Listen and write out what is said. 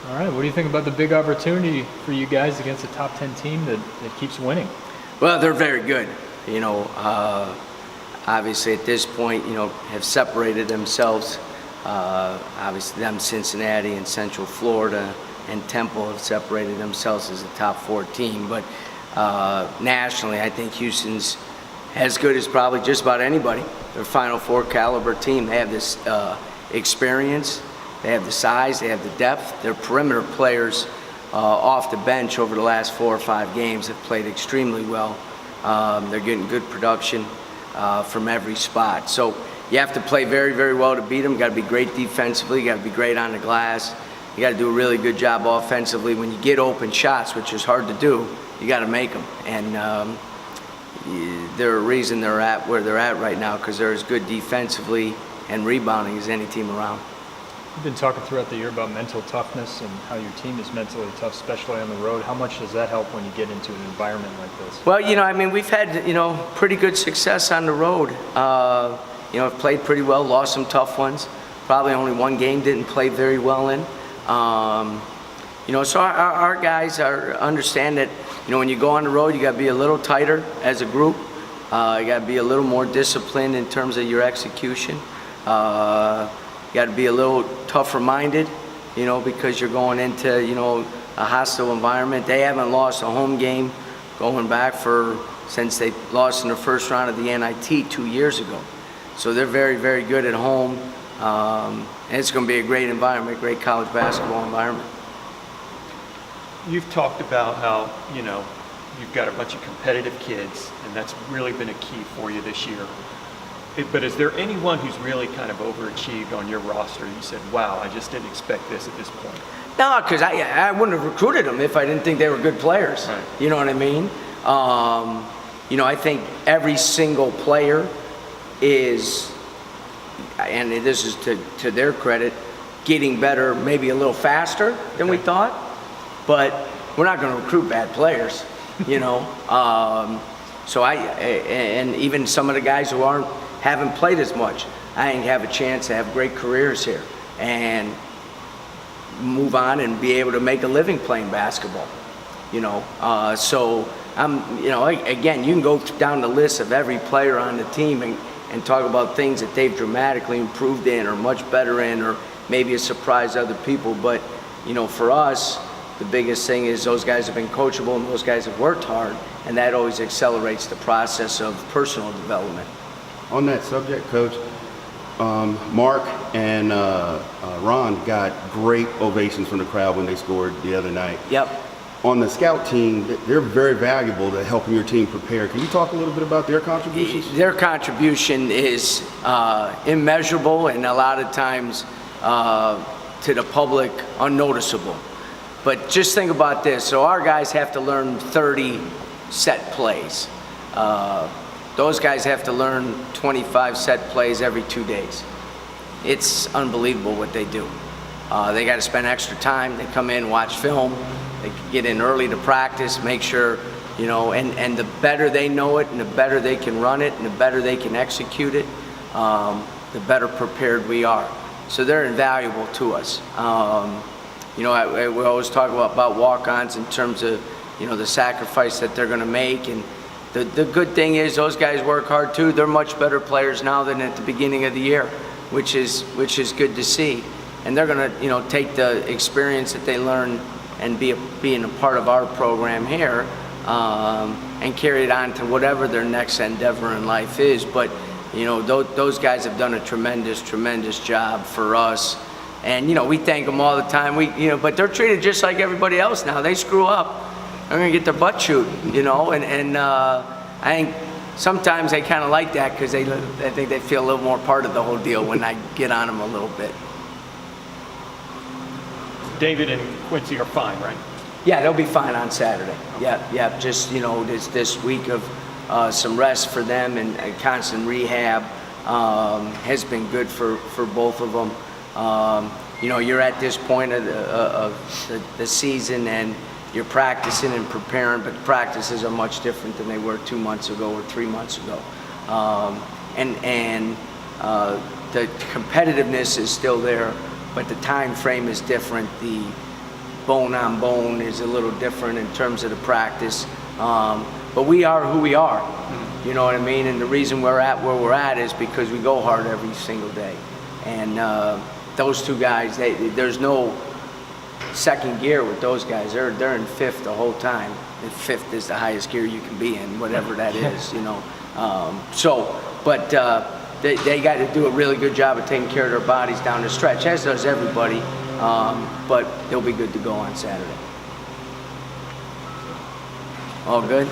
All right, what do you think about the big opportunity for you guys against a top 10 team that keeps winning? Well, they're very good. Obviously at this point, have separated themselves. Obviously them, Cincinnati and Central Florida and Temple have separated themselves as a top 4 team. But nationally, I think Houston's as good as probably just about anybody. They're a Final Four caliber team. They have this experience. They have the size, they have the depth. Their perimeter players off the bench over the last 4 or 5 games have played extremely well. They're getting good production from every spot. So you have to play very, very well to beat them. You got to be great defensively. You got to be great on the glass. You got to do a really good job offensively. When you get open shots, which is hard to do, you got to make them. And they're a reason they're at where they're at right now, because they're as good defensively and rebounding as any team around. You've been talking throughout the year about mental toughness and how your team is mentally tough, especially on the road. How much does that help when you get into an environment like this? Well, we've had, pretty good success on the road. I've played pretty well, lost some tough ones. Probably only one game didn't play very well in. So our guys understand that, when you go on the road, you got to be a little tighter as a group. You got to be a little more disciplined in terms of your execution. You got to be a little tougher minded, because you're going into, a hostile environment. They haven't lost a home game going back since they lost in the first round of the NIT 2 years ago. So they're very, very good at home. And it's going to be a great environment, a great college basketball environment. You've talked about how, you've got a bunch of competitive kids, and that's really been a key for you this year. But is there anyone who's really kind of overachieved on your roster? You said, wow, I just didn't expect this at this point. No, because I wouldn't have recruited them if I didn't think they were good players. Right. You know what I mean? I think every single player is, and this is to their credit, getting better maybe a little faster than we thought. But we're not going to recruit bad players, So and even some of the guys who haven't played as much, I think have a chance to have great careers here and move on and be able to make a living playing basketball. So again, you can go down the list of every player on the team and talk about things that they've dramatically improved in or much better in, or maybe a surprise to other people. But for us, the biggest thing is those guys have been coachable and those guys have worked hard, and that always accelerates the process of personal development. On that subject, Coach, Mark and Ron got great ovations from the crowd when they scored the other night. Yep. On the scout team, they're very valuable to helping your team prepare. Can you talk a little bit about their contributions? Their contribution is immeasurable and a lot of times to the public unnoticeable. But just think about this. So our guys have to learn 30 set plays. Those guys have to learn 25 set plays every 2 days. It's unbelievable what they do. They got to spend extra time. They come in, watch film. They get in early to practice, make sure, and the better they know it and the better they can run it and the better they can execute it, the better prepared we are. So they're invaluable to us. We always talk about walk-ons in terms of, the sacrifice that they're going to make. And the good thing is those guys work hard too. They're much better players now than at the beginning of the year, which is good to see. And they're going to, take the experience that they learn and being a part of our program here and carry it on to whatever their next endeavor in life is. But, those guys have done a tremendous job for us. And, we thank them all the time. But they're treated just like everybody else now. They screw up, they're going to get their butt chewed, And I think sometimes they kind of like that because I think they feel a little more part of the whole deal when I get on them a little bit. David and Quincy are fine, right? Yeah, they'll be fine on Saturday. Yeah. Just, this week of some rest for them and constant rehab has been good for both of them. You're at this point of the season and you're practicing and preparing, but practices are much different than they were 2 months ago or 3 months ago. The competitiveness is still there, but the time frame is different. bone on bone is a little different in terms of the practice. But we are who we are. You know what I mean? And the reason we're at where we're at is because we go hard every single day. And those two guys, there's no second gear with those guys. They're in fifth the whole time. And fifth is the highest gear you can be in, whatever that is, you know. They got to do a really good job of taking care of their bodies down the stretch, as does everybody. But they'll be good to go on Saturday. All good?